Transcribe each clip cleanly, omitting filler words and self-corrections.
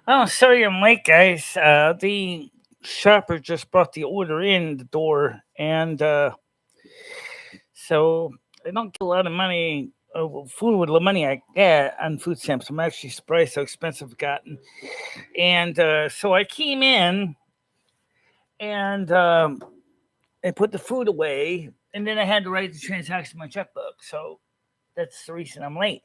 Oh, sorry I'm late, guys. The shopper just brought the order in the door, and so I don't get a lot of money. Food with the money I get on food stamps. I'm actually surprised how expensive it's gotten. And so I came in and I put the food away, and then I had to write the transaction in my checkbook. So that's the reason I'm late.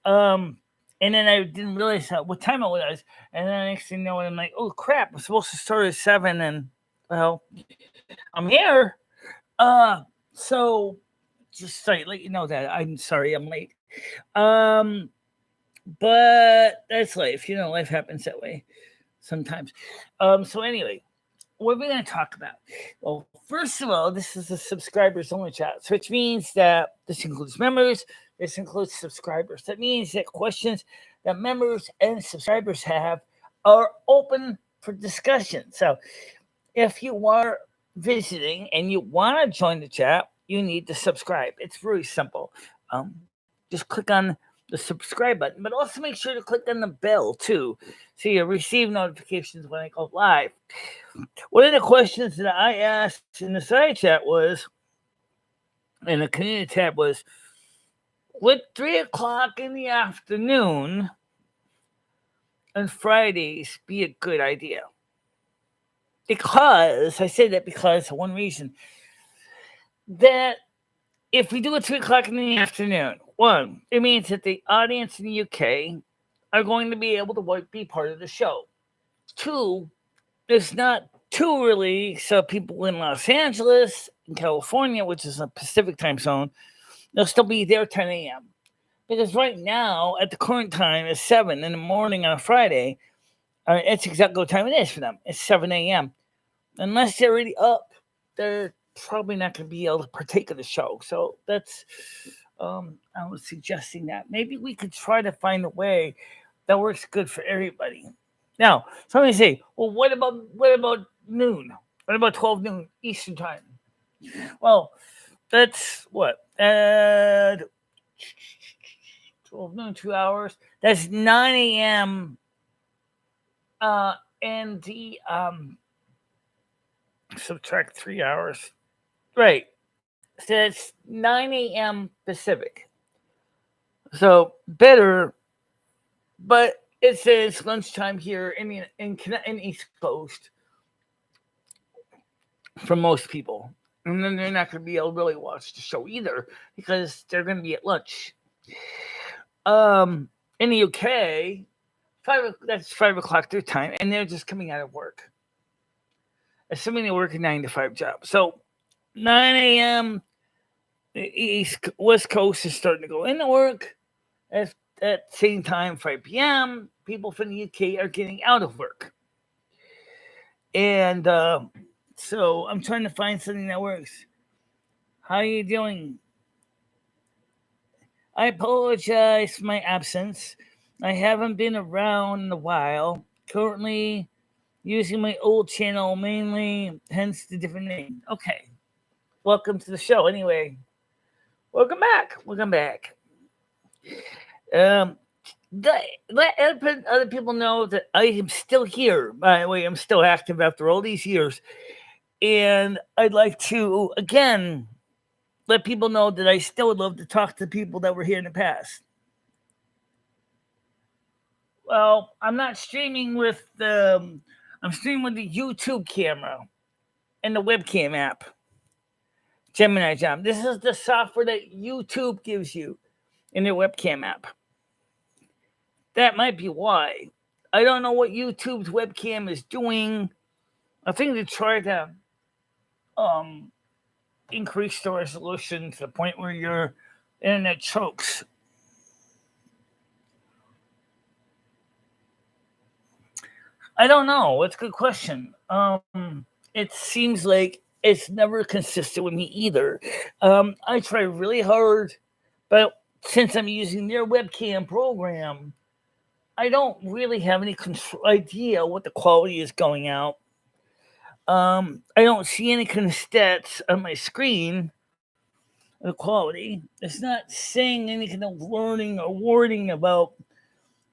Um, and then I didn't realize what time it was. And then next thing you know, I'm like, oh crap, I'm supposed to start at 7. And well, I'm here. Uh, so just sorry, let you know that I'm sorry I'm late. Um, but that's life. Life happens that way sometimes. So anyway, what are we going to talk about? Well, first of all, this is a subscribers only chat, which means that this includes members, this includes subscribers. That means that questions that members and subscribers have are open for discussion. So if you are visiting and you want to join the chat, you need to subscribe. It's really simple. Just click on the subscribe button, but also make sure to click on the bell too, so you receive notifications when I go live. One of the questions that I asked in the side chat was, in the community tab was, would 3 o'clock in the afternoon on Fridays be a good idea? Because I say that because one reason that if we do it 3 o'clock in the afternoon, one, it means that the audience in the UK are going to be able to be part of the show. Two, it's not too early, so people in Los Angeles, in California, which is a Pacific time zone, they'll still be there 10 a.m. Because right now, at the current time, it's 7 in the morning on a Friday. It's exactly what time it is for them. It's 7 a.m. Unless they're already up, they're probably not going to be able to partake of the show. So that's, I was suggesting that. Maybe we could try to find a way that works good for everybody. Now, somebody say, well, what about noon? What about 12 noon Eastern time? Well, that's what? 12 noon, 2 hours. That's 9 a.m. And the subtract 3 hours. Right. So it's 9 a.m. Pacific. So better, but it says lunchtime here in East Coast for most people. And then they're not going to be able to really watch the show either because they're going to be at lunch. In the UK, that's 5 o'clock their time, and they're just coming out of work. Assuming they work a 9 to 5 job. So 9 a.m. West Coast is starting to go into work. At same time, 5 p.m., people from the UK are getting out of work. And so I'm trying to find something that works. How are you doing? I apologize for my absence. I haven't been around in a while. Currently using my old channel mainly, hence the different name. Okay. Welcome to the show anyway. Welcome back. Welcome back. Um, let other people know that I am still here. By the way, I'm still active after all these years. And I'd like to, again, let people know that I still would love to talk to people that were here in the past. Well, I'm not streaming with I'm streaming with the YouTube camera and the webcam app. Gemini Jam. This is the software that YouTube gives you in their webcam app. That might be why. I don't know what YouTube's webcam is doing. I think they try to increase the resolution to the point where your internet chokes. I don't know. It's a good question. It seems like it's never consistent with me either. I try really hard, but since I'm using their webcam program, I don't really have any idea what the quality is going out. I don't see any kind of stats on my screen. The quality. It's not saying any kind of warning or wording about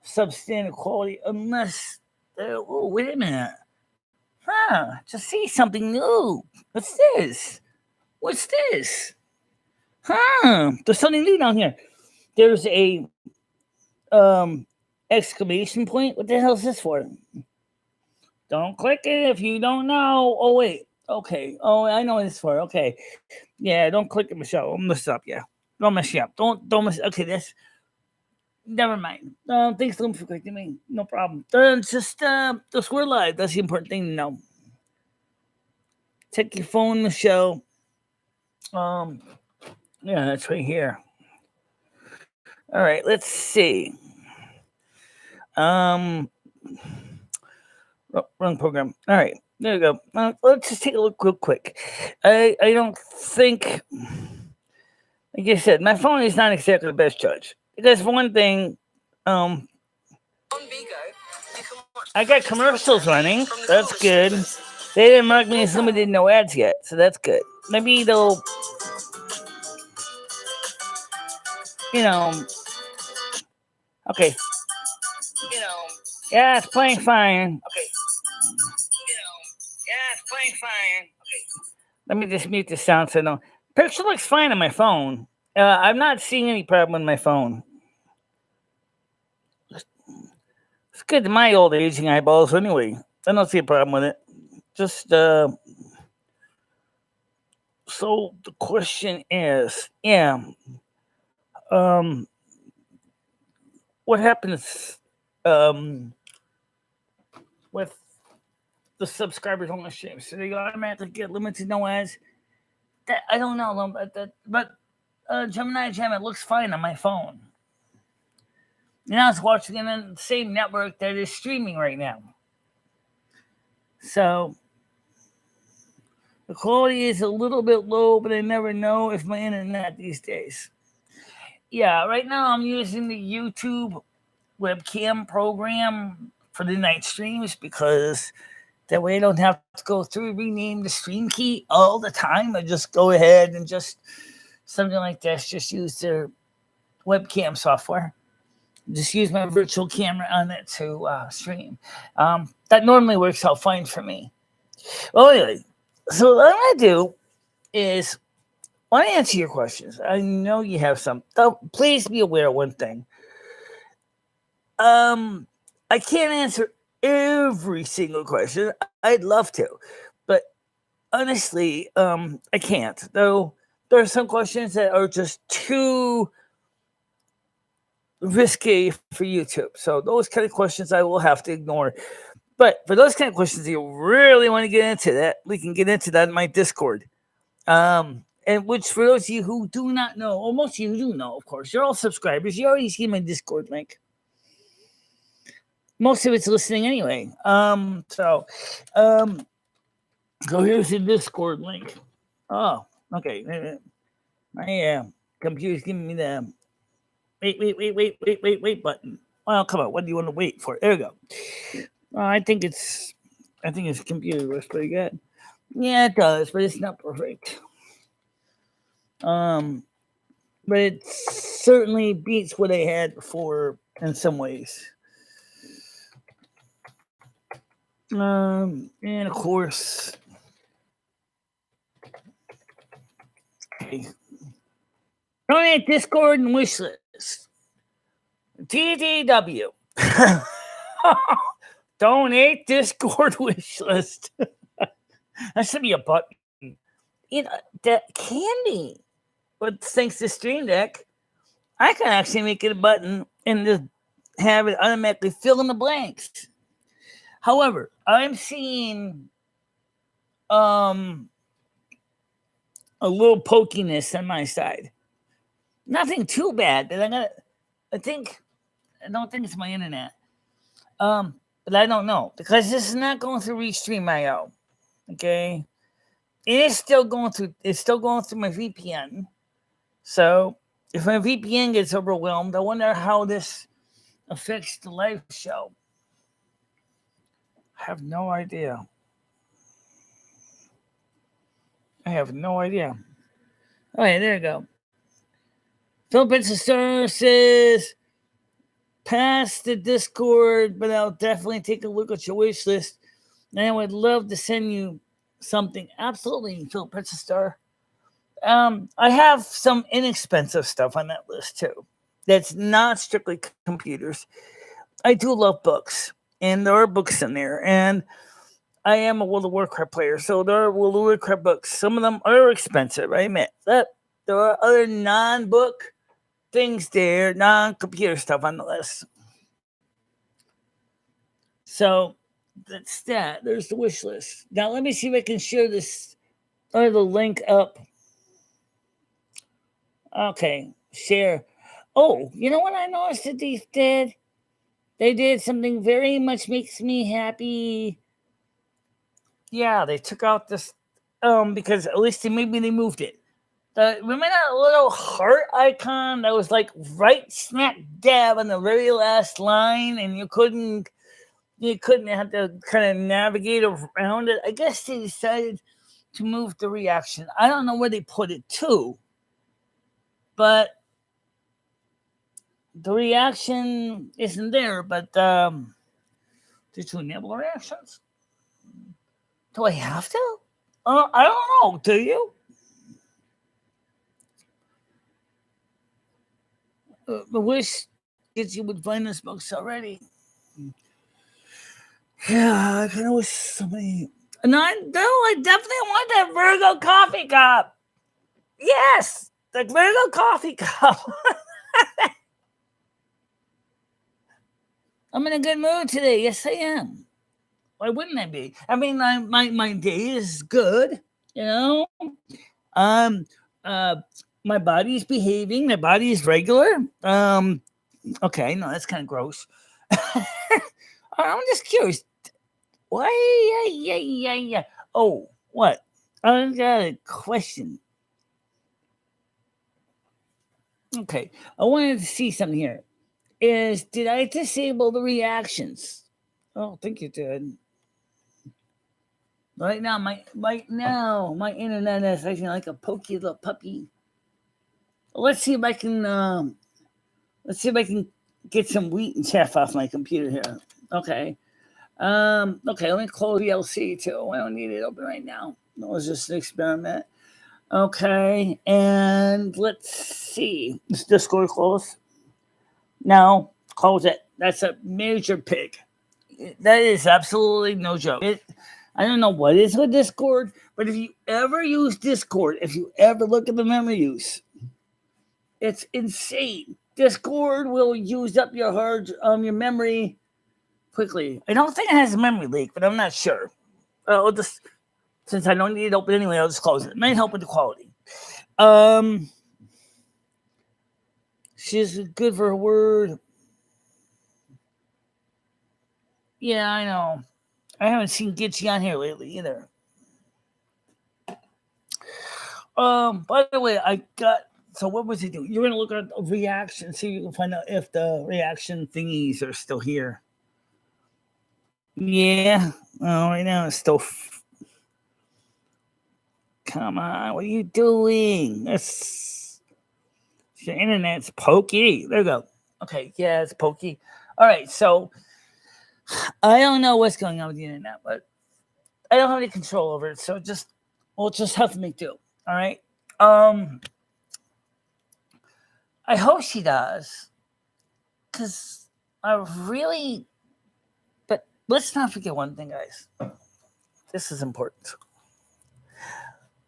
substandard quality unless Oh, wait a minute. Just see something new. What's this? What's this? There's something new down here. There's a exclamation point. What the hell is this for? Don't click it if you don't know. Oh wait. Okay. Oh, I know what it's for. Okay. Yeah, don't click it, Michelle. I'll mess up. Yeah. Don't mess you up. Don't mess. Okay, that's. Never mind. Thanks for clicking me. No problem. Just we're live. That's the important thing to know. Check your phone, Michelle. Yeah, that's right here. All right, let's see. Wrong program. All right, there we go. Let's just take a look real quick. I don't think, like I said, my phone is not exactly the best judge. Because for one thing, I got commercials running. That's good. They didn't mark me as limited no ads yet, so that's good. Maybe they'll, okay. Yeah, it's playing fine. Okay. Yeah, it's playing fine. Okay. Let me just mute the sound so no. Picture looks fine on my phone. I'm not seeing any problem with my phone. It's good to my old aging eyeballs anyway. I don't see a problem with it. Just so the question is, what happens with the subscribers on the stream? So they automatically get limited no ads? That I don't know, but Gemini Jam, it looks fine on my phone. And I was watching it on the same network that is streaming right now. So the quality is a little bit low, but I never know if my internet these days. Yeah, right now I'm using the YouTube webcam program for the night streams because that way I don't have to go through rename the stream key all the time. I just go ahead and just something like this, just use their webcam software. Just use my virtual camera on it to stream. That normally works out fine for me. Well, anyway, so what I'm going to do is I want to answer your questions. I know you have some. Please be aware of one thing. I can't answer every single question. I'd love to, but honestly, I can't. Though there are some questions that are just too risky for YouTube. So those kind of questions I will have to ignore. But for those kind of questions you really want to get into that, we can get into that in my Discord. And which for those of you who do not know, or most of you who do know, of course, you're all subscribers. You already see my Discord link. Most of it's listening anyway. So here's the Discord link. Oh, okay. My computer's giving me the wait button. Well, come on. What do you want to wait for? There we go. I think its computer works pretty good. Yeah, it does, but it's not perfect. But it certainly beats what I had before in some ways. And of course, donate Discord and wishlist. TDW. Donate Discord wishlist. That should be a button. That can be. But thanks to Stream Deck, I can actually make it a button and just have it automatically fill in the blanks. However, I'm seeing a little pokiness on my side. Nothing too bad, but I don't think it's my internet. But I don't know because this is not going through Restream.io. Okay, it's still going through my VPN. So if my VPN gets overwhelmed, I wonder how this affects the live show. I have no idea. All right, there you go. Philippine Star says, past the Discord, but I'll definitely take a look at your wish list. And I would love to send you something. Absolutely, Phil Princess Star. I have some inexpensive stuff on that list too. That's not strictly computers. I do love books, and there are books in there. And I am a World of Warcraft player, so there are World of Warcraft books. Some of them are expensive, I admit. But there are other non-book things there, non-computer stuff on the list. So that's that. There's the wish list. Now let me see if I can share this or the link up. Okay, share. Oh, you know what I noticed that these did? They did something very much makes me happy. Yeah, they took out this because at least maybe they moved it. Remember that little heart icon that was like right smack dab on the very last line, and you couldn't have to kind of navigate around it. I guess they decided to move the reaction. I don't know where they put it to, but the reaction isn't there. But did you enable reactions? Do I have to? I don't know. Do you? I wish kids you would find this books already. Yeah, I kind of wish somebody. And I definitely want that Virgo coffee cup. Yes, the Virgo coffee cup. I'm in a good mood today. Yes, I am. Why wouldn't I be? I mean, my day is good. You know, my body's behaving. My body is regular. Okay, no, that's kind of gross. I'm just curious. Why? Yeah. Oh, what? I got a question. Okay, I wanted to see something here. Did I disable the reactions? I don't think you did. Right now, my internet is acting like a pokey little puppy. Let's see if I can. Get some wheat and chaff off my computer here. Okay. Okay, let me close VLC too. I don't need it open right now. It was just an experiment. Okay, and let's see. Is Discord closed? No, close it. That's a major pig. That is absolutely no joke. I don't know what is with Discord, but if you ever use Discord, if you ever look at the memory use, it's insane. Discord will use up your your memory quickly. I don't think it has a memory leak, but I'm not sure. I'll just, since I don't need it open anyway, I'll just close it. It may help with the quality. She's good for her word. Yeah, I know. I haven't seen Gitchy on here lately either. By the way, so what was he doing? You're gonna look at the reaction, see if you can find out if the reaction thingies are still here. Yeah. Oh, right now it's still. Come on, what are you doing? Your internet's pokey. There you go. Okay, yeah, it's pokey. All right, so I don't know what's going on with the internet, but I don't have any control over it. So we'll just have to make do. All right. I hope she does, because but let's not forget one thing, guys. This is important.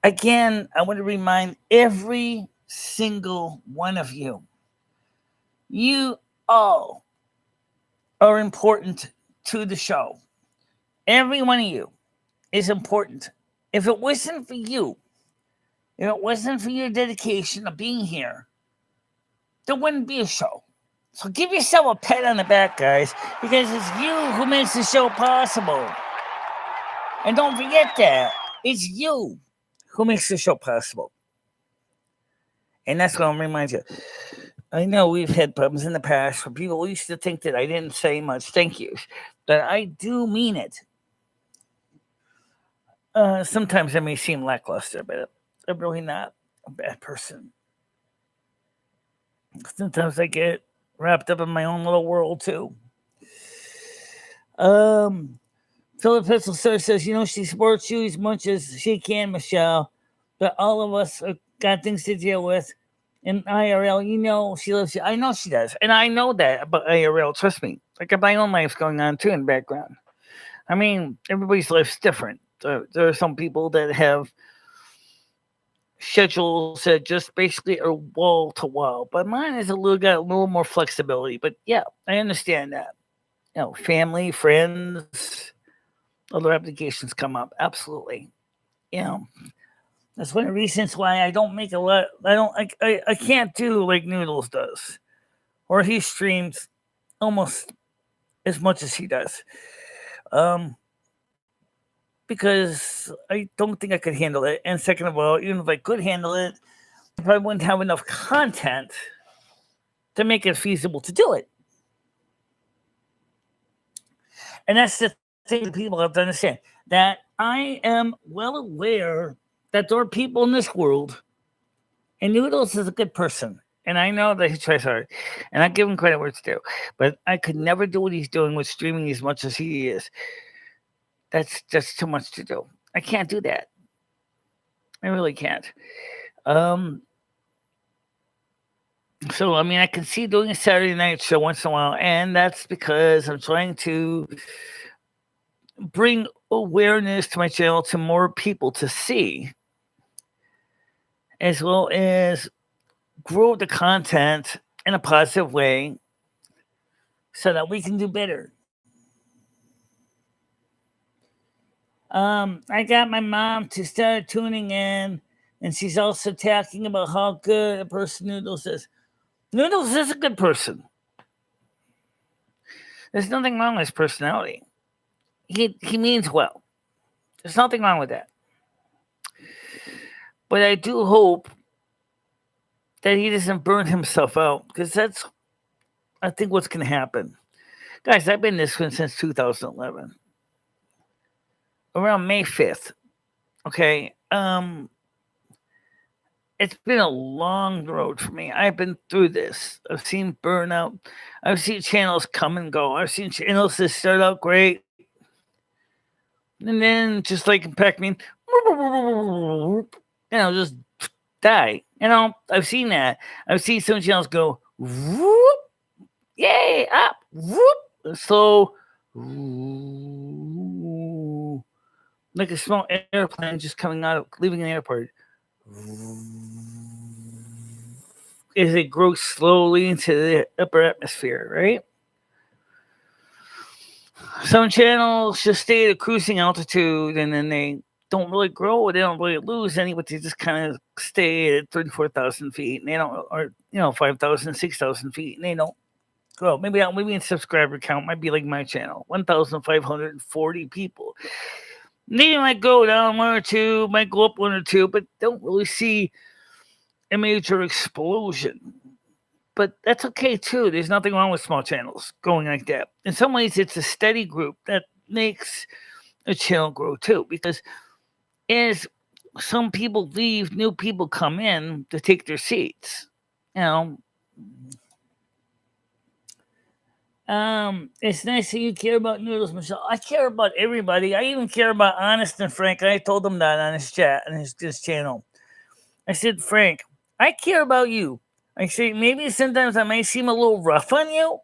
Again, I want to remind every single one of you, you all are important to the show. Every one of you is important. If it wasn't for you, if it wasn't for your dedication of being here, there wouldn't be a show. So give yourself a pat on the back, guys, because it's you who makes the show possible. And don't forget that. It's you who makes the show possible. And that's what I'm reminding you. I know we've had problems in the past where people used to think that I didn't say much thank yous, but I do mean it. Sometimes I may seem lackluster, but I'm really not a bad person. Sometimes I get wrapped up in my own little world too. Um, Philip Pistol Sir says, she supports you as much as she can, Michelle, but all of us got things to deal with. In IRL, she loves you. I know she does. And I know that about IRL. Trust me. Like, my own life's going on too in the background. I mean, everybody's life's different. There are some people that have schedules that just basically are wall to wall, but mine is got a little more flexibility. But yeah, I understand that. Family, friends, other applications come up. Absolutely. You know, that's one of the reasons why I don't make a lot. I can't do like Noodles does, or he streams almost as much as he does. Um, because I don't think I could handle it. And second of all, even if I could handle it, I probably wouldn't have enough content to make it feasible to do it. And that's the thing that people have to understand, that I am well aware that there are people in this world, and Noodles is a good person. And I know that he tries hard, and I give him credit where it's due. But I could never do what he's doing with streaming as much as he is. That's just too much to do. I can't do that. I really can't. Um, so, I mean, I can see doing a Saturday night show once in a while, and that's because I'm trying to bring awareness to my channel to more people to see, as well as grow the content in a positive way so that we can do better. I got my mom to start tuning in, and she's also talking about how good a person Noodles is. Noodles is a good person. There's nothing wrong with his personality. He means well. There's nothing wrong with that. But I do hope that he doesn't burn himself out, because that's, I think, what's going to happen. Guys, I've been this one since 2011. Around May 5th. Okay. It's been a long road for me. I've been through this. I've seen burnout. I've seen channels come and go. I've seen channels that start out great, and then just like Pac-Man, just die. I've seen that. I've seen some channels go, whoop, yay, up, whoop, slow, like a small airplane just coming out of, leaving an airport. As it grows slowly into the upper atmosphere, right? Some channels just stay at a cruising altitude, and then they don't really grow, they don't really lose any, but they just kind of stay at 34,000 feet, and they don't, or 5,000, 6,000 feet, and they don't grow. Maybe in subscriber count might be like my channel, 1,540 people. They might go down one or two, might go up one or two, but don't really see a major explosion. But that's okay too. There's nothing wrong with small channels going like that. In some ways, it's a steady group that makes a channel grow too, because as some people leave, new people come in to take their seats. It's nice that you care about Noodles, Michelle. I care about everybody. I even care about Honest and Frank. I told him that on his chat, on his channel. I said, Frank, I care about you. I say, maybe sometimes I might seem a little rough on you,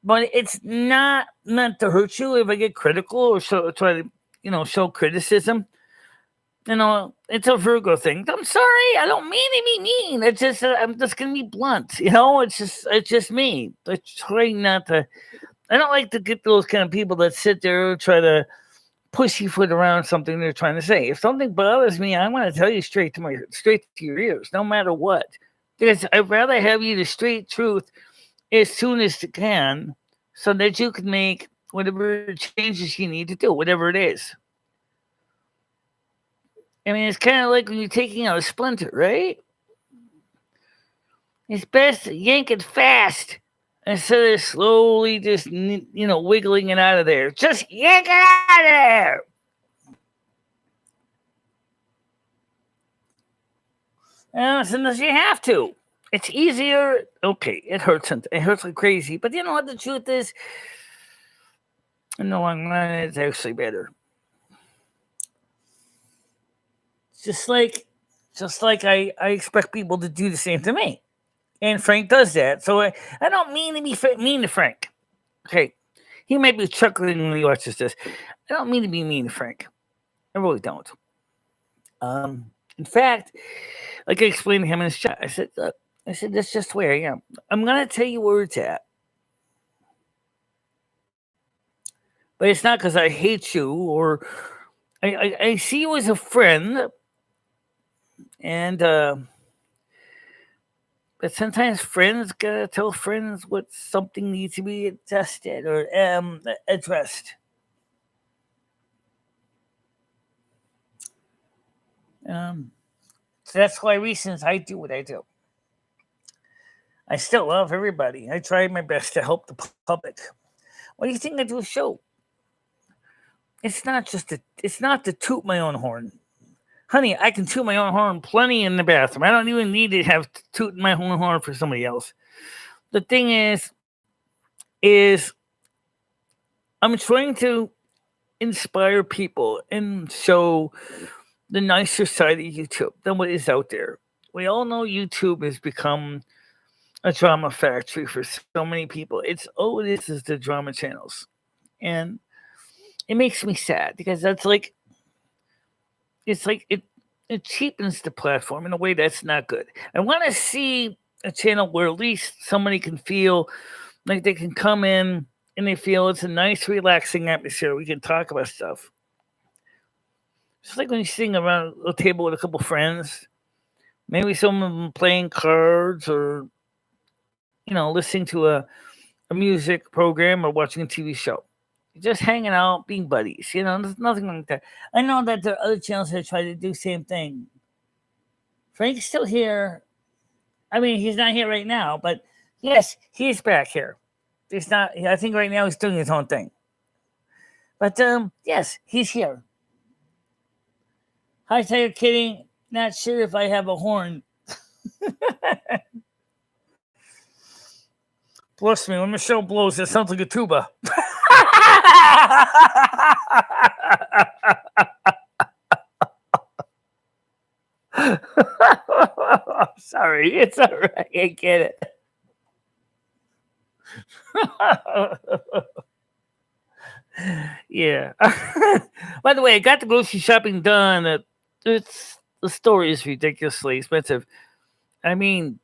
but it's not meant to hurt you if I get critical or try to, show criticism. It's a Virgo thing. I'm sorry, I don't mean to be mean. It's just, I'm just going to be blunt. It's just me. I try not to, I don't like to get those kind of people that sit there and try to pussyfoot around something they're trying to say. If something bothers me, I want to tell you straight to your ears, no matter what. Because I'd rather have you the straight truth as soon as you can, so that you can make whatever changes you need to do, whatever it is. I mean, it's kind of like when you're taking out a splinter, right? It's best to yank it fast instead of slowly just, wiggling it out of there. Just yank it out of there. Sometimes you have to. It's easier. Okay, it hurts. It hurts like crazy. But you know what the truth is? In the long run, it's actually better. Just like, I expect people to do the same to me, and Frank does that. So I don't mean to be mean to Frank. Okay, he might be chuckling when he watches this. I don't mean to be mean to Frank. I really don't. In fact, like I explained to him in his chat, I said, look, that's just where I am. I'm gonna tell you where it's at, but it's not because I hate you or I see you as a friend, and but sometimes friends gotta tell friends what something needs to be adjusted or addressed. So that's why reasons I do what I do. I still love everybody. I try my best to help the public. What do you think I do a show? It's not to toot my own horn. Honey, I can toot my own horn plenty in the bathroom. I don't even need to have toot my own horn for somebody else. The thing is I'm trying to inspire people and show the nicer side of YouTube than what is out there. We all know YouTube has become a drama factory for so many people. It's all it is the drama channels. And it makes me sad because that's like it cheapens the platform in a way that's not good. I want to see a channel where at least somebody can feel like they can come in and they feel it's a nice, relaxing atmosphere. We can talk about stuff. It's like when you sitting around a table with a couple friends, maybe some of them playing cards or listening to a music program or watching a TV show. Just hanging out, being buddies. There's nothing like that. I know that there are other channels that try to do the same thing. Frank's still here. I mean, he's not here right now, but yes, he's back here. He's not. I think right now he's doing his own thing. But yes, he's here. Hi, Tiger Kidding. Not sure if I have a horn. Bless me, when Michelle blows, it sounds like a tuba. Sorry, it's all right. I get it. Yeah. By the way, I got the grocery shopping done. The store is ridiculously expensive. I mean,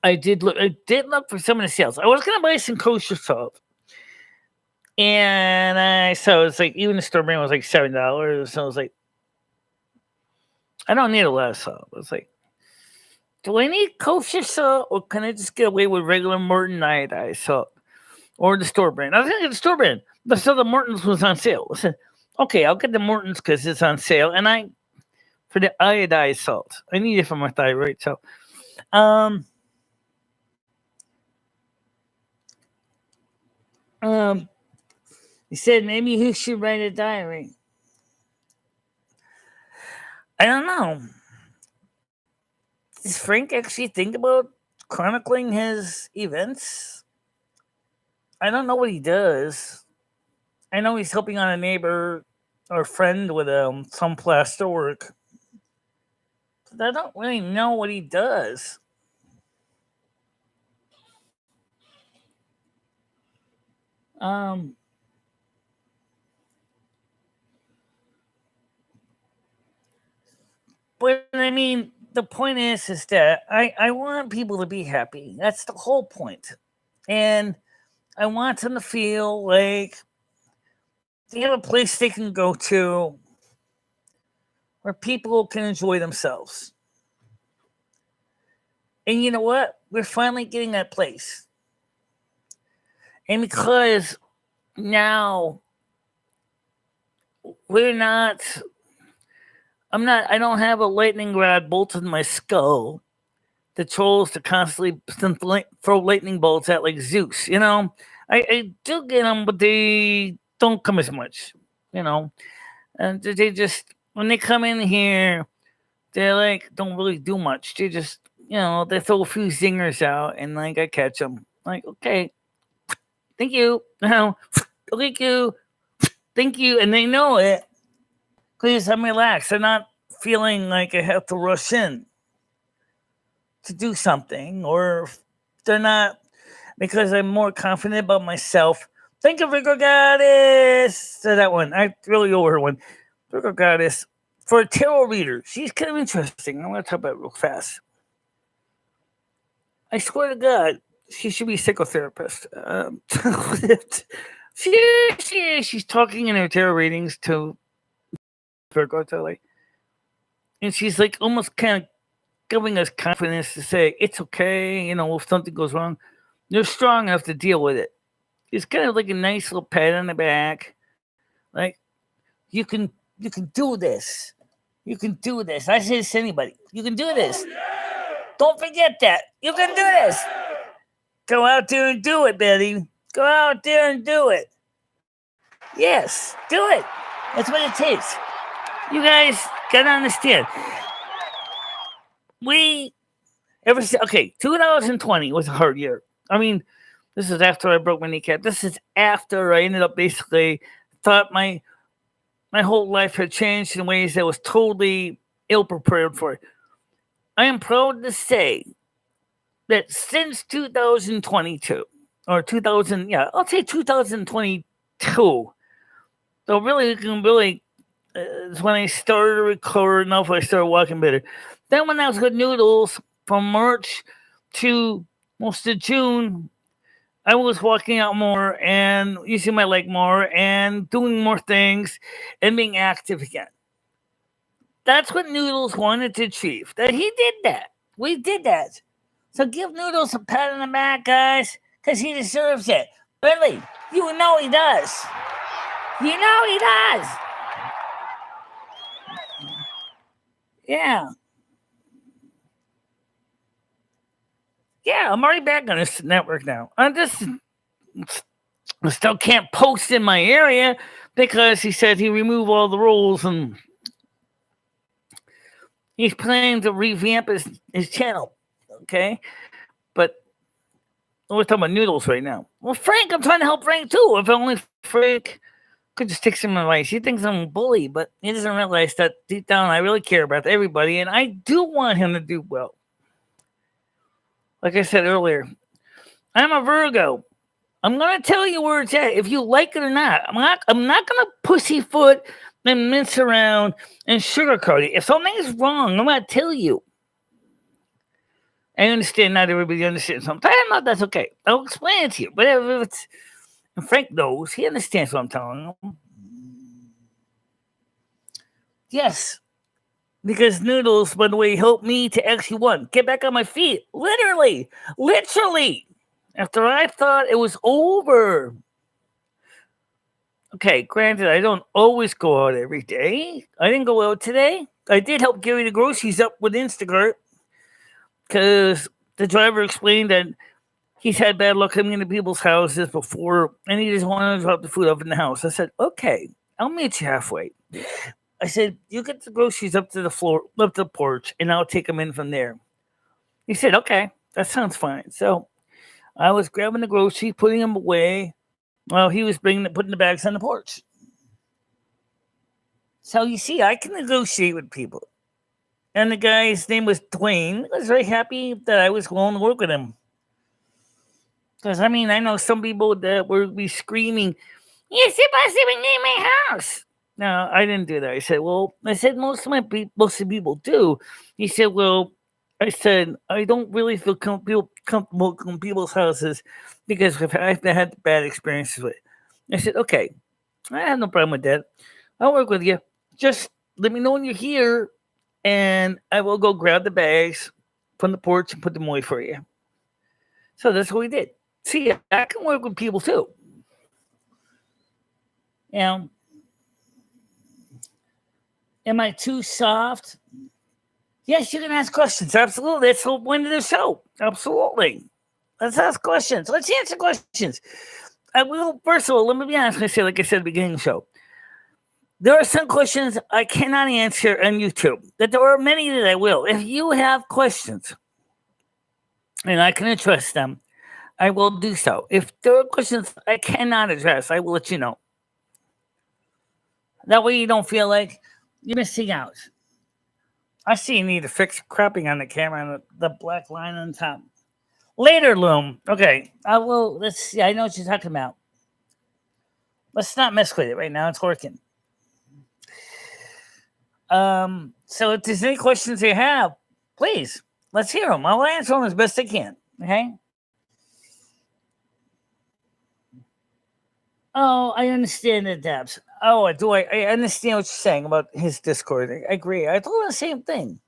I did look for some of the sales. I was gonna buy some kosher salt. And I saw it's like even the store brand was like $7. So I was like, I don't need a lot of salt. I was like, do I need kosher salt or can I just get away with regular Morton iodized salt? Or the store brand. I was gonna get the store brand. But so the Morton's was on sale. I said, okay, I'll get the Morton's because it's on sale. And for the iodized salt. I need it for my thyroid. So he said maybe he should write a diary. I don't know. Does Frank actually think about chronicling his events? I don't know what he does. I know he's helping on a neighbor or friend with some plaster work. But I don't really know what he does. But I mean, the point is that I want people to be happy. That's the whole point. And I want them to feel like they have a place they can go to where people can enjoy themselves. And you know what? We're finally getting that place. And because now I don't have a lightning rod bolted in my skull that trolls to constantly throw lightning bolts at like Zeus. I do get them, but they don't come as much. And they just when they come in here, they like don't really do much. They just they throw a few zingers out, and like I catch them. Like, okay, thank you. Thank you, thank you, and they know it because I'm relaxed. I'm not feeling like I have to rush in to do something, or they're not because I'm more confident about myself. Thank you, Virgo Goddess. So that one, I really owe her one. Virgo Goddess for a tarot reader. She's kind of interesting. I'm going to talk about it real fast. I swear to God, she should be a psychotherapist. She's talking in her tarot readings to Virgo Tele, and she's like almost kind of giving us confidence to say it's okay. If something goes wrong, you're strong enough to deal with it. It's kind of like a nice little pat on the back, like you can do this. You can do this. I say this to anybody. You can do this. Don't forget that. You can do this. Go out there and do it, Betty. Go out there and do it. Yes, do it. That's what it takes. You guys gotta understand. 2020 was a hard year. I mean, this is after I broke my kneecap. This is after I ended up basically thought my whole life had changed in ways that was totally ill prepared for. I am proud to say that since 2022 or 2000, I'll say 2022. So really, is when I started to recover enough. I started walking better. Then when I was with Noodles from March to most of June, I was walking out more and using my leg more and doing more things and being active again. That's what Noodles wanted to achieve. That he did that. We did that. So give Noodles a pat on the back, guys, because he deserves it. Really, you know he does. You know he does. Yeah. Yeah, I'm already back on this network now. I still can't post in my area because he said he removed all the rules and he's planning to revamp his channel. Okay? But we're talking about Noodles right now. Well, Frank, I'm trying to help Frank too. If only Frank could just take some advice. He thinks I'm a bully, but he doesn't realize that deep down I really care about everybody and I do want him to do well. Like I said earlier, I'm a Virgo. I'm gonna tell you where it's at, if you like it or not. I'm not gonna pussyfoot and mince around and sugarcoat it. If something's wrong, I'm gonna tell you. I understand not everybody understands sometimes. That's okay. I'll explain it to you. But if it's, and Frank knows, he understands what I'm telling him. Yes. Because Noodles, by the way, helped me to actually get back on my feet. Literally. After I thought it was over. Okay, granted, I don't always go out every day. I didn't go out today. I did help carry the groceries up with Instacart because the driver explained that he's had bad luck coming into people's houses before and he just wanted to drop the food off in the house. I said, okay, I'll meet you halfway. I said, you get the groceries up to the floor, up to the porch, and I'll take them in from there. He said, okay, that sounds fine. So I was grabbing the groceries, putting them away, while he was putting the bags on the porch. So you see, I can negotiate with people. And the guy's name was Dwayne. I was very happy that I was willing to work with him. Because, I mean, I know some people that would be screaming, you're supposed to rename my house. No, I didn't do that. I said, most of people do. He said, I don't really feel comfortable in people's houses because I've had bad experiences with it. I said, okay, I have no problem with that. I'll work with you. Just let me know when you're here, and I will go grab the bags from the porch and put them away for you. So that's what we did. See, I can work with people too. Am I too soft? Yes, you can ask questions. Absolutely. That's the whole point of the show. Absolutely. Let's ask questions. Let's answer questions. First of all, let me be honest. Like I said at the beginning of the show, there are some questions I cannot answer on YouTube. That there are many that I will. If you have questions and I can address them, I will do so. If there are questions I cannot address, I will let you know. That way you don't feel like you're missing out. I see you need to fix cropping on the camera and the black line on top. Later, Loom. Okay, I will. Let's see. I know what you're talking about. Let's not mess with it right now. It's working. So if there's any questions you have, please, let's hear them. I'll answer them as best I can. Okay. Oh, I understand the depths. Oh, do I? I understand what you're saying about his Discord. I agree. I told him the same thing,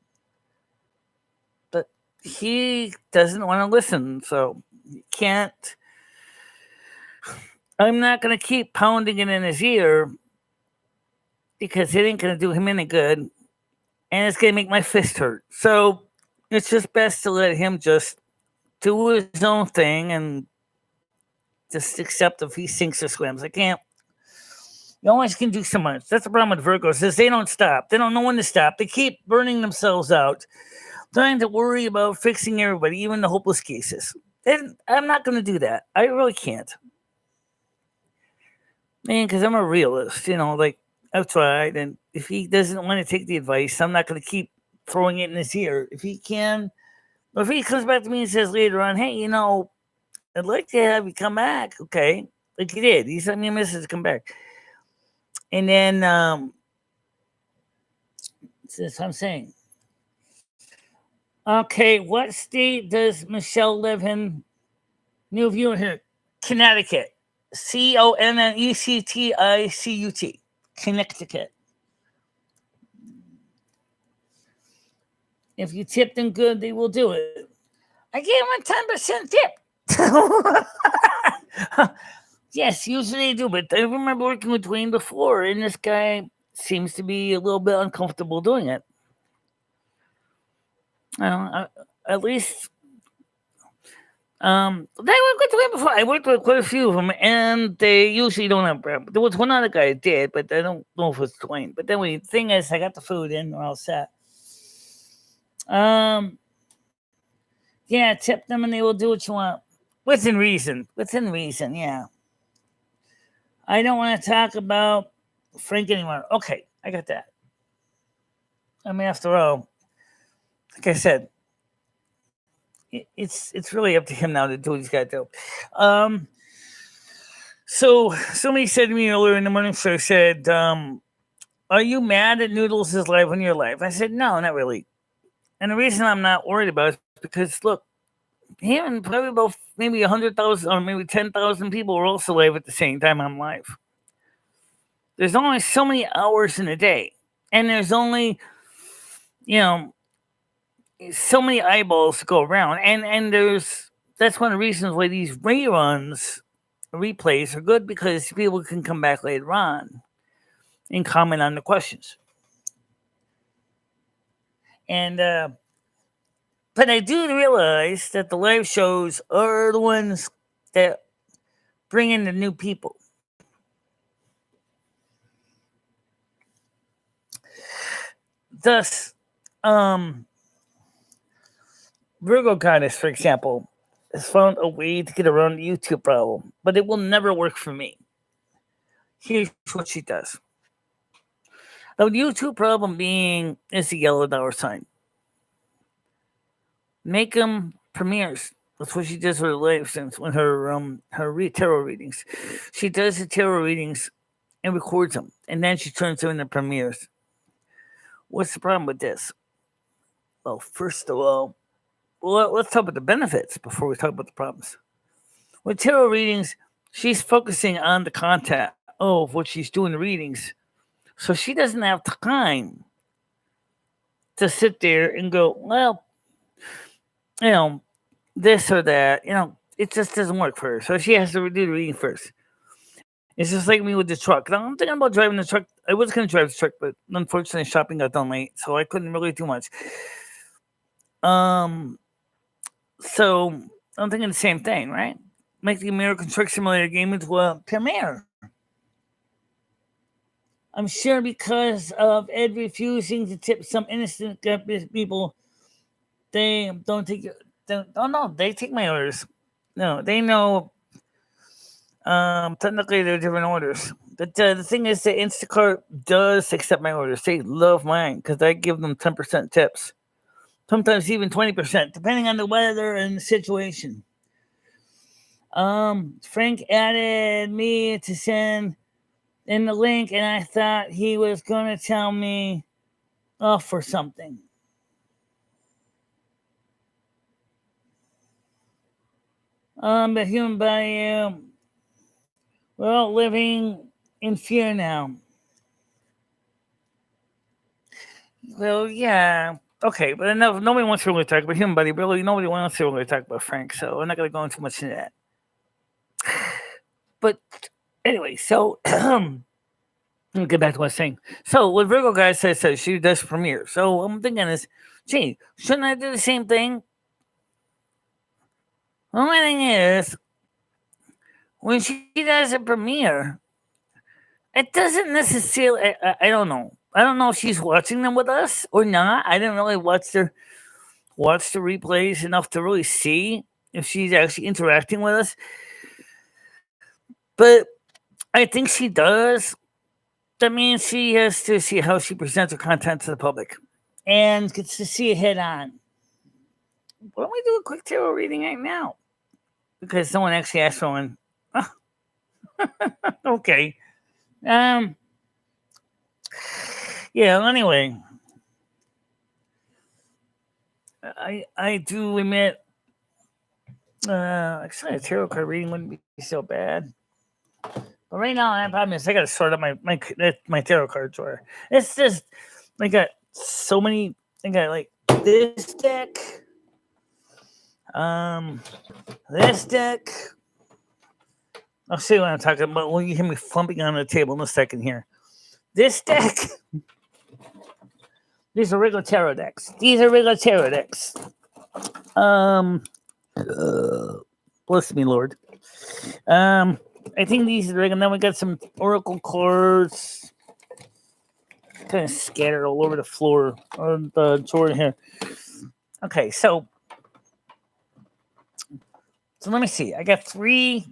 but he doesn't want to listen, so you can't. I'm not going to keep pounding it in his ear because it ain't going to do him any good, and it's going to make my fist hurt. So it's just best to let him just do his own thing and just accept if he sinks or swims. I can't. You always can do so much. That's the problem with Virgos is they don't stop. They don't know when to stop. They keep burning themselves out, trying to worry about fixing everybody, even the hopeless cases. And I'm not going to do that. I really can't. Man, because I'm a realist, like I've tried. And if he doesn't want to take the advice, I'm not going to keep throwing it in his ear. If he can, or if he comes back to me and says later on, hey, I'd like to have you come back. Okay. Like he did. He sent me a message to come back. And then, that's what I'm saying. Okay, what state does Michelle live in? New viewer here. Connecticut. Connecticut. Connecticut. If you tip them good, they will do it. I gave them a 10% tip. Yes, usually they do, but I remember working with Dwayne before, and this guy seems to be a little bit uncomfortable doing it. At least I worked with Dwayne before. I worked with quite a few of them, and they usually don't have bread. There was one other guy that did, but I don't know if it was Dwayne. But then the thing is, I got the food in, we're all set. Yeah, tip them and they will do what you want. Within reason. Within reason, yeah. I don't want to talk about Frank anymore. Okay, I got that. I mean, after all, like I said, it's really up to him now to do what he's got to do. So somebody said to me earlier in the morning show, said, are you mad that Noodles is live when you're live? I said, no, not really. And the reason I'm not worried about it is because, look, him and probably about maybe 100,000 or maybe 10,000 people were also live at the same time I'm live. There's only so many hours in a day. And there's only, so many eyeballs to go around. And that's one of the reasons why these replays are good, because people can come back later on and comment on the questions. And but I do realize that the live shows are the ones that bring in the new people. Thus, Virgo Goddess, for example, has found a way to get around the YouTube problem, but it will never work for me. Here's what she does. The YouTube problem being is the yellow dollar sign. Make them premieres. That's what she does with her live since when her tarot readings. She does the tarot readings and records them, and then she turns them into premieres. What's the problem with this? Well, first of all, let's talk about the benefits before we talk about the problems. With tarot readings, she's focusing on the content of what she's doing the readings, so she doesn't have time to sit there and go, well, this or that. It just doesn't work for her. So she has to do the reading first. It's just like me with the truck. Now I'm thinking about driving the truck. I was going to drive the truck, but unfortunately shopping got done late, so I couldn't really do much. So I'm thinking the same thing, right? Make the American Truck Simulator game into a premiere. I'm sure because of Ed refusing to tip some innocent people, they don't take no, they take my orders. No, they know. Technically, they're different orders. But the thing is, that Instacart does accept my orders. They love mine because I give them 10% tips. Sometimes even 20%, depending on the weather and the situation. Frank added me to send in the link, and I thought he was going to tell me off for something. The human body, we're all living in fear now. Well, yeah. Okay, but enough. Nobody wants to really talk about human body. Really, nobody wants to really talk about Frank, so I'm not going to go into much into that. But anyway, so let me get back to what I was saying. So what Virgo guy says she does premiere. So I'm thinking is, gee, shouldn't I do the same thing? The only thing is, when she does a premiere, it doesn't necessarily. I don't know. I don't know if she's watching them with us or not. I didn't really watch the replays enough to really see if she's actually interacting with us. But I think she does. That means she has to see how she presents her content to the public and gets to see it head on. Why don't we do a quick tarot reading right now? Because someone actually asked for one. Okay. Yeah, anyway. I do admit, actually, a tarot card reading wouldn't be so bad. But right now, I promise I got to sort out my tarot card drawer. It's just, I got so many. I got like this deck, this deck. I'll show you what I'm talking about. Well, you hear me thumping on the table in a second here. This deck. These are regular tarot decks. Bless me, Lord. I think these are regular. Then we got some oracle cards, kind of scattered all over the floor on the drawer here. Okay, so let me see. I got three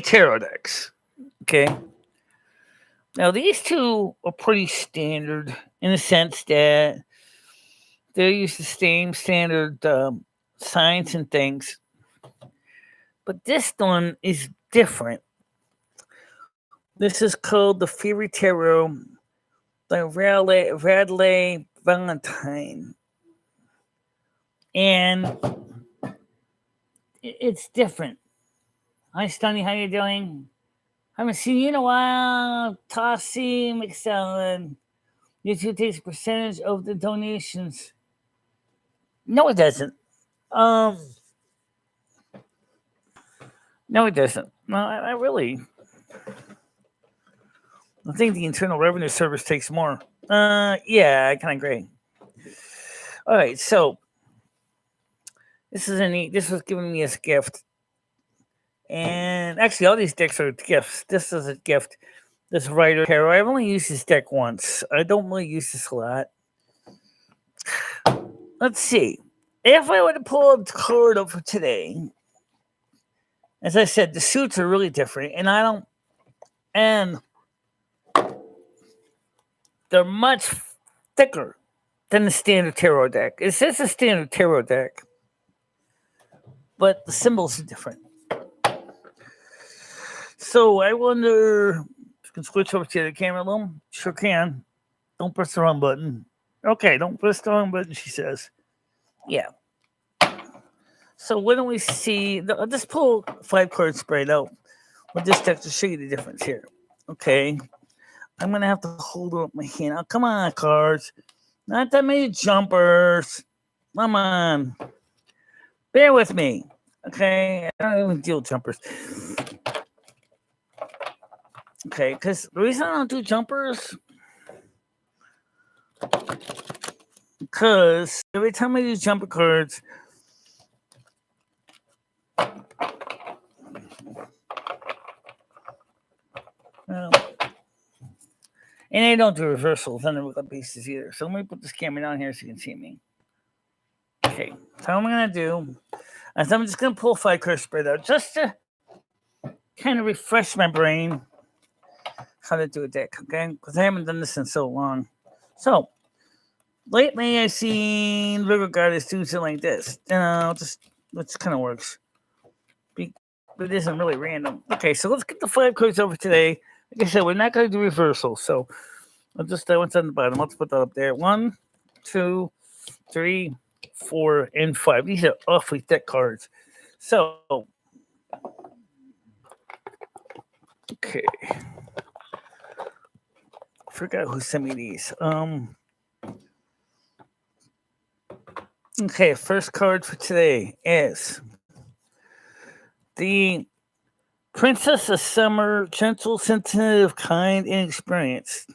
tarot decks. Okay. Now these two are pretty standard in the sense that they use the same standard signs and things, but this one is different. This is called the Fairy Tarot by Radley Valentine, and it's different. Hi, Stunny, how you doing? Haven't seen you in a while. Tossie McSallen. YouTube takes a percentage of the donations. No, it doesn't. No, it doesn't. No, I really. I think the Internal Revenue Service takes more. Yeah, I kind of agree. All right, so this was given me as a gift. And actually, all these decks are gifts. This is a gift. This Rider Tarot. I've only used this deck once. I don't really use this a lot. Let's see. If I were to pull a card up for today, as I said, the suits are really different, and they're much thicker than the standard tarot deck. It says a standard tarot deck, but the symbols are different. So I wonder if you can switch over to the camera a little. Sure can. Don't press the wrong button. Okay, don't press the wrong button, she says. Yeah. So why don't we see? I'll just pull 5 cards spread out with this deck to show you the difference here. Okay. I'm going to have to hold up my hand. Oh, come on, cards. Not that many jumpers. Come on. Bear with me. Okay. I don't even deal with jumpers. Okay, because the reason I don't do jumpers, because every time I do jumper cards, And I don't do reversals on the pieces either. So let me put this camera down here so you can see me. Okay, so what I'm going to do is I'm just going to pull 5 cards spread out just to kind of refresh my brain how to do a deck, okay? Because I haven't done this in so long. So, lately I've seen Virgo Goddess do something like this. Which kind of works. But it isn't really random. Okay, so let's get the 5 cards over today. Like I said, we're not going to do reversals. So, I'll just what's on the bottom. Let's put that up there. 1, 2, 3, 4, and 5. These are awfully thick cards. So, okay. Forgot who sent me these. Okay, first card for today is the Princess of Summer, gentle, sensitive, kind, and experienced.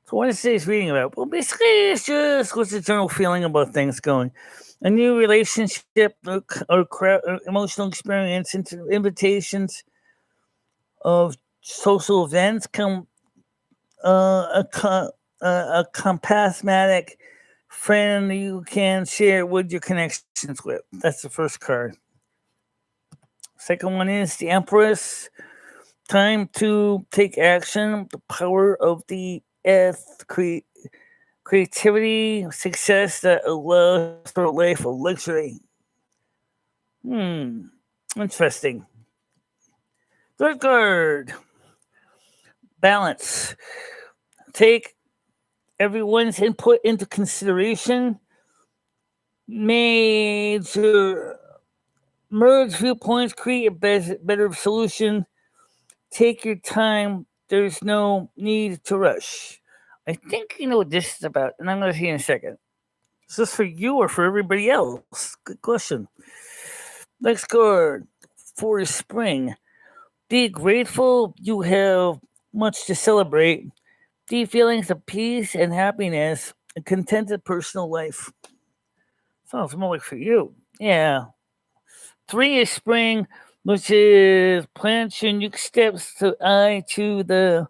So what is today's reading about? Well, basically, it's just what's the general feeling about things going. A new relationship or emotional experience, invitations of social events, a compasmatic friend you can share with your connections with. That's the first card. Second one is the Empress. Time to take action. The power of the earth, creativity, success that allows for a life of luxury. Interesting. Third card. Balance. Take everyone's input into consideration. Major merge viewpoints, create a better solution. Take your time. There's no need to rush. I think you know what this is about, and I'm going to see in a second. Is this for you or for everybody else? Good question. Next card for spring. Be grateful. You have much to celebrate. Deep feelings of peace and happiness. A contented personal life. Sounds more like for you. Yeah. 3 is spring, which is plant your new steps to the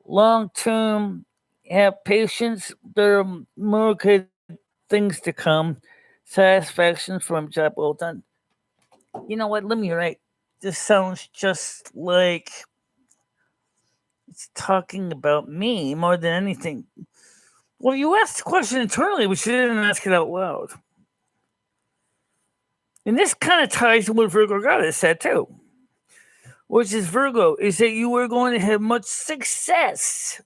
long term. Have patience. There are more good things to come. Satisfaction from a job well done. You know what? Let me write. This sounds just like it's talking about me more than anything. Well, you asked the question internally, but you didn't ask it out loud. And this kind of ties to what Virgo Goddess said too, which is Virgo, is that you are going to have much success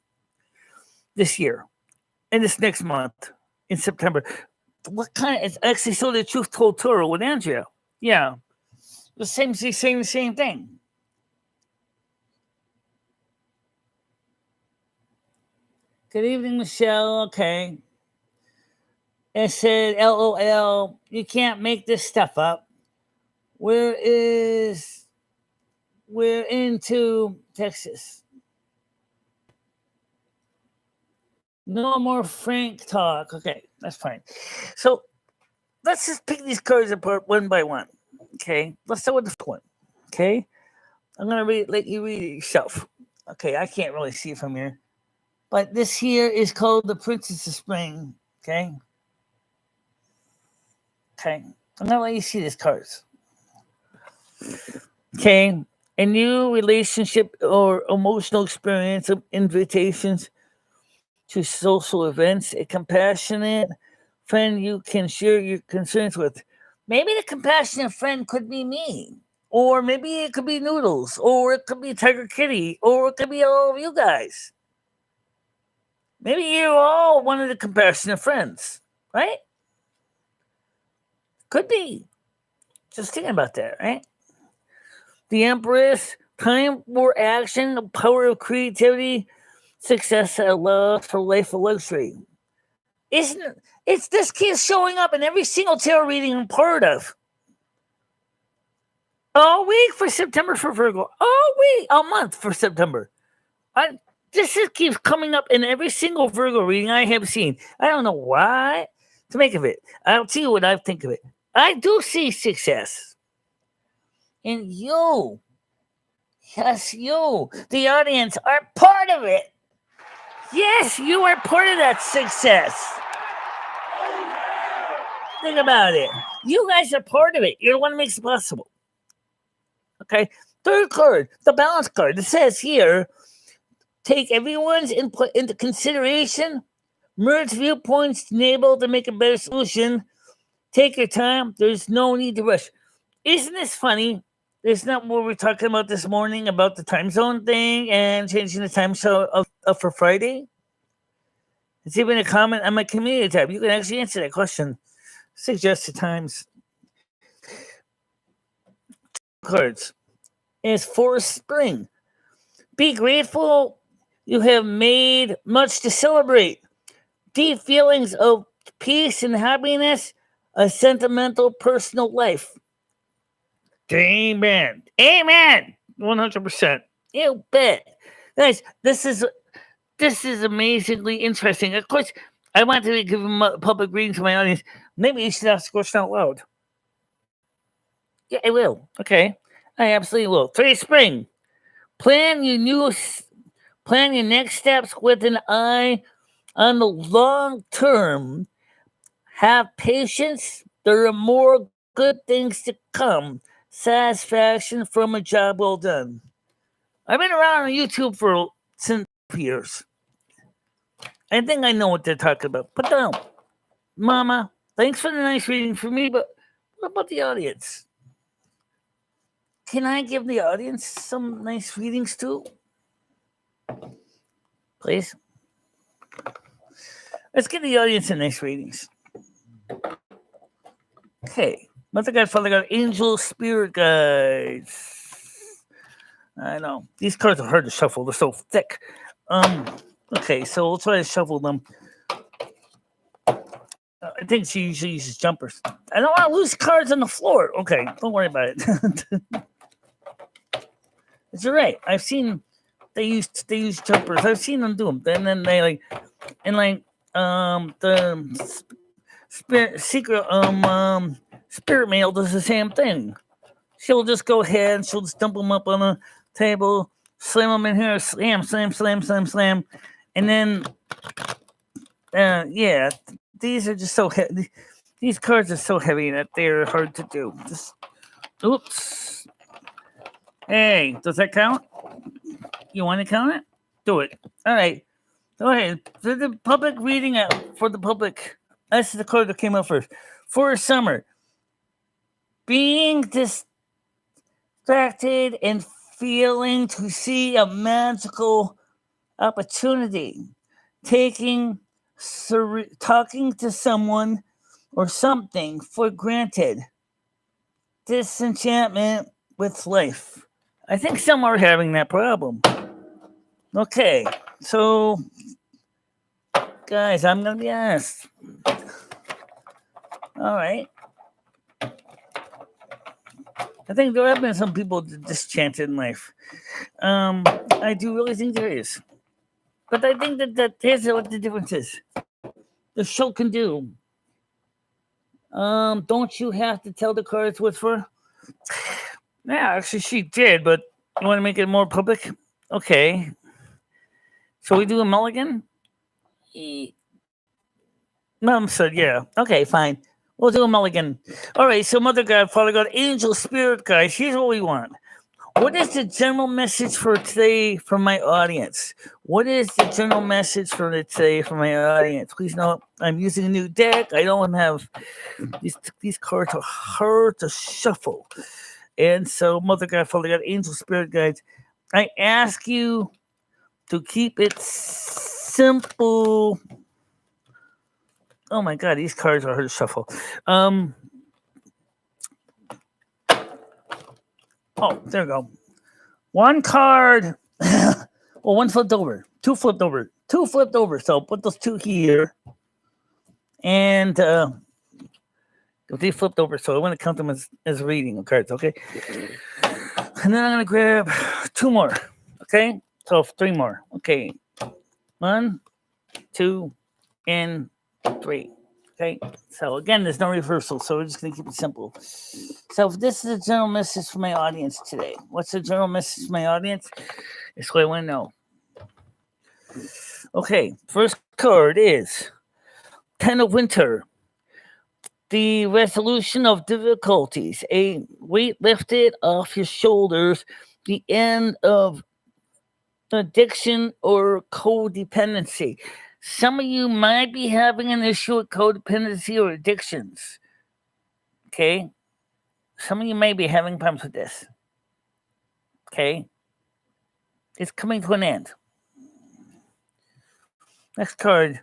this year and this next month in September. What kind of, it's actually so the truth told Toro with Andrea. Yeah. The same saying the same thing. Good evening, Michelle. Okay. It said, LOL, you can't make this stuff up. We're into Texas. No more Frank talk. Okay, that's fine. So let's just pick these cards apart one by one. Okay, let's start with the first one. Okay, I'm gonna let you read it yourself. Okay, I can't really see it from here, but this here is called the Princess of Spring. Okay, I'm gonna let you see these cards. Okay, a new relationship or emotional experience of invitations to social events, a compassionate friend you can share your concerns with. Maybe the compassionate friend could be me, or maybe it could be Noodles, or it could be Tiger Kitty, or it could be all of you guys. Maybe you're all one of the compassionate friends, right? Could be. Just thinking about that, right? The Empress, time for action, the power of creativity, success at love for life of luxury. This keeps showing up in every single tarot reading I'm part of. All week for September for Virgo. All month for September. This keeps coming up in every single Virgo reading I have seen. I don't know why to make of it. I'll tell you what I think of it. I do see success. And Yes, you, the audience, are part of it. Yes, you are part of that success. Think about it. You guys are part of it. You're the one who makes it possible. Okay. Third card, the balance card. It says here, take everyone's input into consideration, merge viewpoints to enable to make a better solution. Take your time. There's no need to rush. Isn't this funny? Isn't that what we were talking about this morning about the time zone thing and changing the time show of for Friday? It's even a comment on my community tab. You can actually answer that question. Suggested times. Cards is for spring. Be grateful you have made much to celebrate. Deep feelings of peace and happiness, a sentimental personal life. Amen. Amen. 100%. You bet. Guys, this is amazingly interesting. Of course, I want to give a public reading to my audience. Maybe you should ask the question out loud. Yeah, I will. Okay. I absolutely will. Today's spring. Plan your next steps with an eye on the long term. Have patience. There are more good things to come. Satisfaction from a job well done. I've been around on YouTube for since years. I think I know what they're talking about. But no, Mama, thanks for the nice reading for me, but what about the audience? Can I give the audience some nice readings too? Please? Let's give the audience some nice readings. Okay. Mother God, Father God, Angel, Spirit Guides. I know. These cards are hard to shuffle. They're so thick. Okay, so we'll try to shuffle them. I think she usually uses jumpers. I don't want to lose cards on the floor. Okay, don't worry about it. It's all right. I've seen they use jumpers. I've seen them do them. And then they the spirit mail does the same thing. She'll just go ahead and she'll just dump them up on a table, slam them in here, slam, and then yeah, these are just so heavy. These cards are so heavy that they're hard to do. Just oops. Hey, does that count? You want to count it? Do it. All right. Go ahead. For the public reading for the public. That's the card that came out first. For summer. Being distracted and failing to see a magical opportunity. Talking to someone or something for granted. Disenchantment with life. I think some are having that problem. Okay, so guys, I'm gonna be honest. All right. I think there have been some people disenchanted in life. I do really think there is. But I think that here's what the difference is. The show can do. Don't you have to tell the cards what's for? Yeah, actually she did, but you want to make it more public? Okay. So we do a mulligan? Mom said, yeah. Okay, fine. We'll do a mulligan. All right, so Mother God, Father God, Angel, Spirit Guys, here's what we want. What is the general message for today from my audience? What is the general message for today from my audience? Please know I'm using a new deck. I don't have these cards are hard to shuffle. And so, Mother God, Father God, Angel, Spirit Guides, I ask you to keep it simple. Oh my God, these cards are hard to shuffle. Oh, there we go. One card. Well, one flipped over. Two flipped over. Two flipped over. So put those two here. And they flipped over. So I want to count them as reading cards, okay? And then I'm going to grab two more. Okay? So three more. Okay. 1, 2, and 3. Okay, so again, there's no reversal, so we're just going to keep it simple. So if this is a general message for my audience today, what's the general message for my audience? It's what I want to know. Okay, first card is 10 of Winter. The resolution of difficulties, a weight lifted off your shoulders, the end of addiction or codependency. Some of you might be having an issue with codependency or addictions. Okay? Some of you may be having problems with this. Okay? It's coming to an end. Next card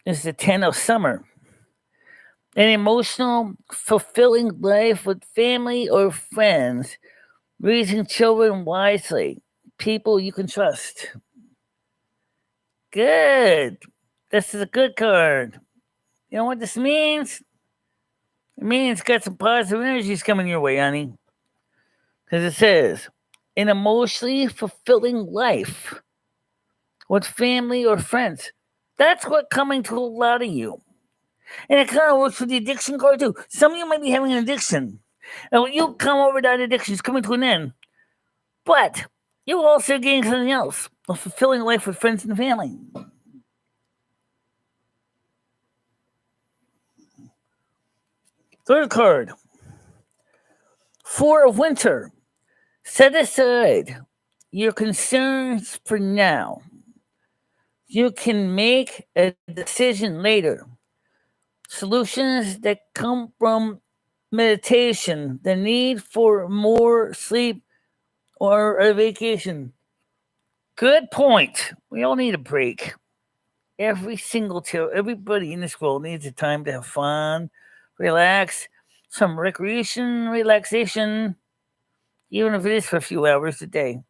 is the 10 of Summer. An emotional, fulfilling life with family or friends, raising children wisely, people you can trust. Good. This is a good card. You know what this means? It means got some positive energies coming your way, honey. Because it says, an emotionally fulfilling life with family or friends. That's what's coming to a lot of you. And it kind of works with the addiction card too. Some of you might be having an addiction. And when you come over that addiction, it's coming to an end. But you're also getting something else. A fulfilling life with friends and family. Third card. 4 of Winter. Set aside your concerns for now. You can make a decision later. Solutions that come from meditation, the need for more sleep or a vacation. Good point. We all need a break. Everybody in this world needs a time to have fun, relax, some recreation, relaxation, even if it is for a few hours a day.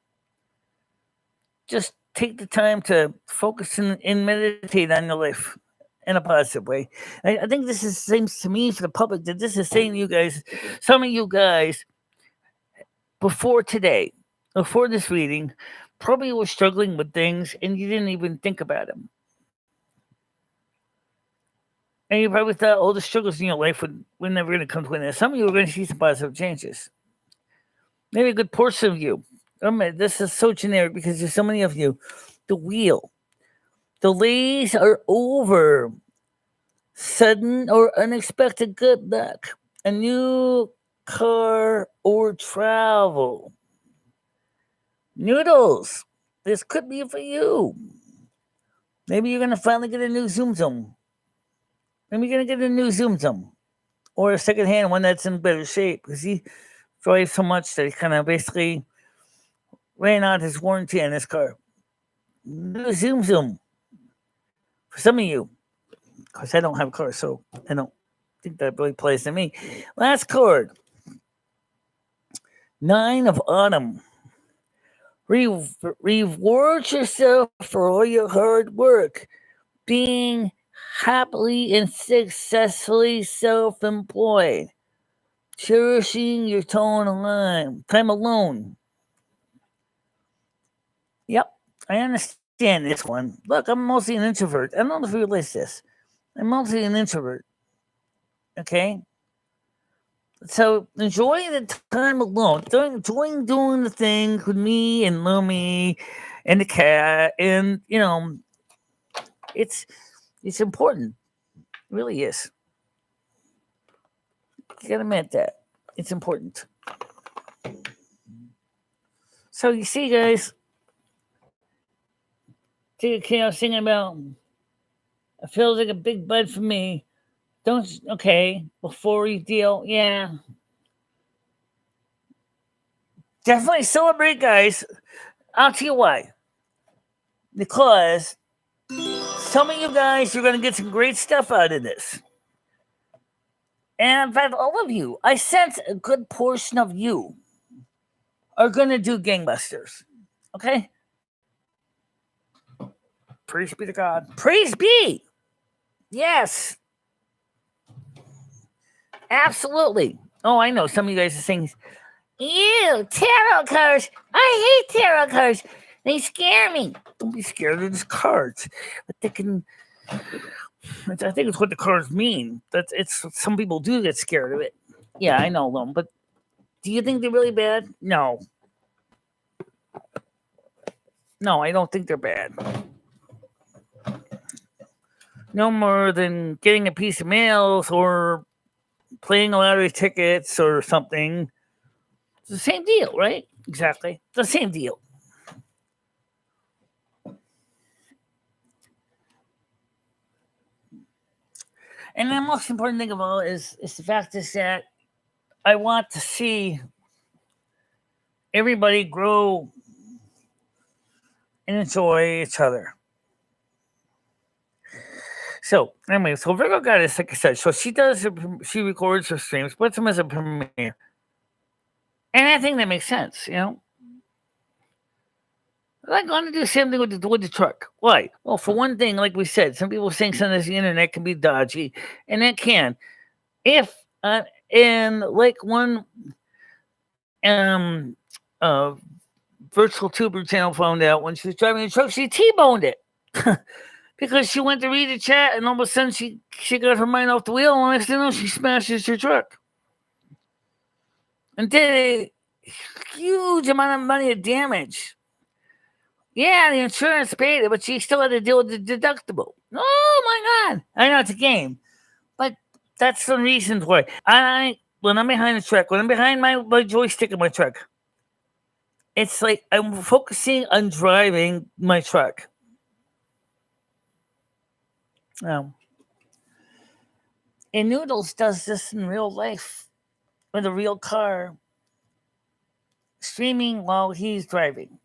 Just take the time to focus and meditate on your life in a positive way. I think this is seems to me for the public that this is saying to you guys, some of you guys, before today, before this reading, probably were struggling with things and you didn't even think about them. And you probably thought all the struggles in your life were never going to come to an end. Some of you are going to see some positive changes. Maybe a good portion of you. This is so generic because there's so many of you. The wheel. Delays are over. Sudden or unexpected good luck. A new car or travel. Noodles. This could be for you. Maybe you're going to finally get a new Zoom Zoom. Maybe you're going to get a new Zoom Zoom. Or a secondhand one that's in better shape. Because he drives so much that he kind of basically ran out his warranty on his car. New Zoom Zoom. For some of you. Because I don't have a car, so I don't think that really plays to me. Last card. 9 of Autumn. Reward yourself for all your hard work. Being happily and successfully self-employed. Cherishing your time alone. Yep, I understand this one. Look, I'm mostly an introvert. I don't know if you realize this. I'm mostly an introvert. Okay? So enjoy the time alone. Enjoying doing the things with me and Lumi and the cat. And, it's important. It really is. You gotta admit that. It's important. So you see, guys, I was singing about it feels like a big bud for me. Before you deal, yeah. Definitely celebrate, guys. I'll tell you why. Because some of you guys are going to get some great stuff out of this. And in fact, all of you, I sense a good portion of you are going to do gangbusters. Okay? Praise be to God. Praise be. Yes. Absolutely. Oh, I know. Some of you guys are saying, ew, tarot cards. I hate tarot cards. They scare me. Don't be scared of these cards. But I think it's what the cars mean. It's some people do get scared of it. Yeah, I know them, but do you think they're really bad? No. No, I don't think they're bad. No more than getting a piece of mail or playing a lottery tickets or something. It's the same deal, right? Exactly. It's the same deal. And the most important thing of all is the fact is that I want to see everybody grow and enjoy each other. So anyway, so Virgo Goddess, like I said, so she records her streams, puts them as a premiere. And I think that makes sense, you know. I'm going to do the same thing with the truck. Why? Well, for one thing, like we said, some people think sometimes the internet can be dodgy, and it can. If and like one um virtual tuber channel found out when she was driving the truck, she T-boned it because she went to read the chat, and all of a sudden she got her mind off the wheel, and next thing you know, she smashes her truck and did a huge amount of money of damage. Yeah, the insurance paid it, but she still had to deal with the deductible. Oh my God! I know it's a game, but that's the reason why. When I'm behind the truck, when I'm behind my joystick in my truck, it's like I'm focusing on driving my truck. And Noodles does this in real life with a real car, streaming while he's driving.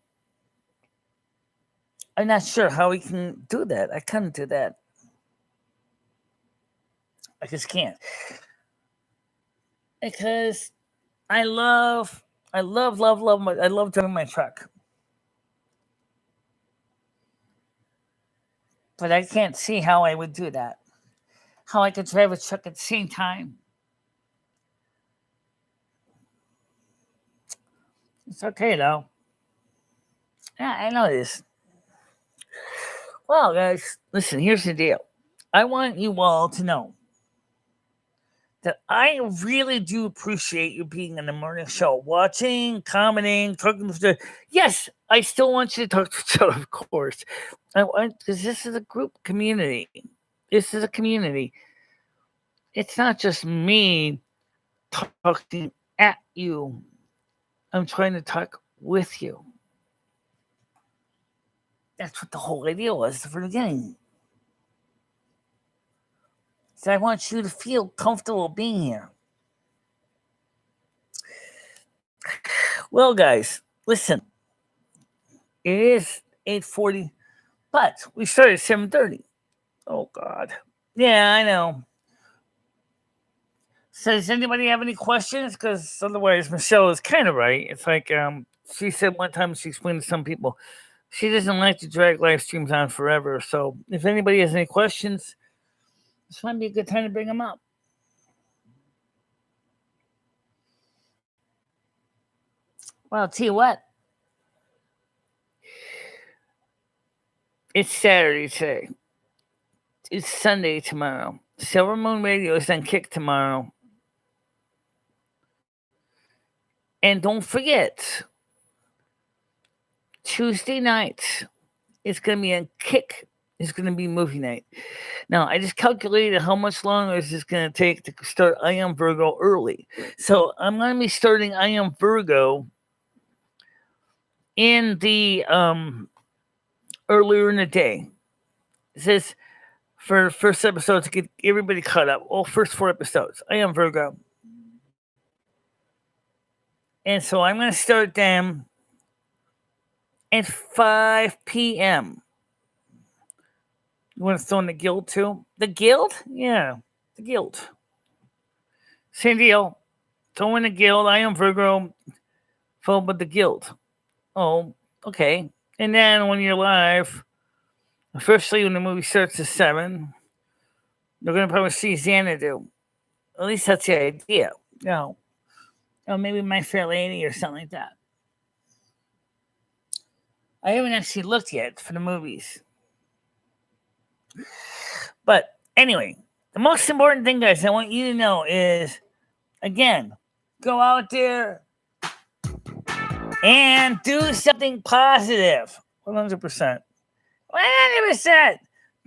I'm not sure how he can do that. I couldn't do that. I just can't. Because I love driving my truck. But I can't see how I would do that. How I could drive a truck at the same time. It's okay though. Yeah, I know this. Well, guys, listen, here's the deal. I want you all to know that I really do appreciate you being in the morning show, watching, commenting, talking to each other. Yes, I still want you to talk to each other, of course. Because this is a group community. This is a community. It's not just me talking at you. I'm trying to talk with you. That's what the whole idea was from the beginning. So I want you to feel comfortable being here. Well, guys, listen. It is 8:40, but we started at 7:30. Oh God. Yeah, I know. So does anybody have any questions? Because otherwise, Michelle is kind of right. It's like she said one time, she explained to some people, she doesn't like to drag live streams on forever. So if anybody has any questions, this might be a good time to bring them up. Well, I'll tell you what. It's Saturday today. It's Sunday tomorrow. Silvermoon Radio is on Kick tomorrow. And don't forget, Tuesday night is going to be on Kick. It's going to be movie night. Now, I just calculated how much longer is this going to take to start I Am Virgo early. So I'm going to be starting I Am Virgo in the earlier in the day. This is for first episode to get everybody caught up. Well, first 4 episodes. I Am Virgo. And so I'm going to start them at 5 p.m. You want to throw in the guild too? The guild? Yeah, the guild. Same deal. Throw in the guild. I Am Virgo. Followed by the guild. Oh, okay. And then when you're live, officially when the movie starts at 7, you're going to probably see Xanadu. At least that's the idea. Or maybe My Fair Lady or something like that. I haven't actually looked yet for the movies. But Anyway, the most important thing, guys, I want you to know is, again, go out there and do something positive. 100%. 100%.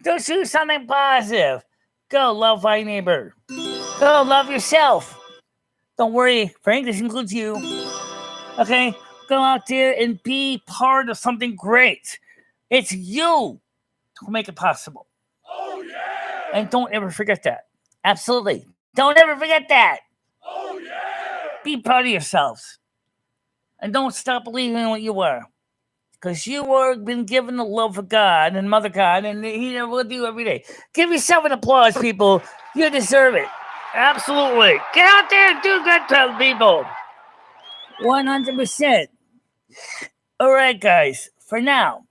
Do something positive. Go love thy neighbor. Go love yourself. Don't worry, Frank, this includes you. Okay? Go out there and be part of something great. It's you who make it possible. Oh, yeah! And don't ever forget that. Absolutely. Don't ever forget that. Oh, yeah! Be proud of yourselves. And don't stop believing in what you are. Because you were been given the love of God and Mother God, and He will do every day. Give yourself an applause, people. You deserve it. Absolutely. Get out there and do good to people. 100%. All right, guys. For now,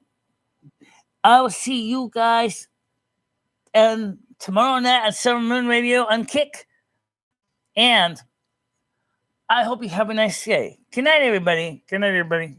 I'll see you guys tomorrow night at Silvermoon Radio on Kick. And I hope you have a nice day. Good night, everybody. Good night, everybody.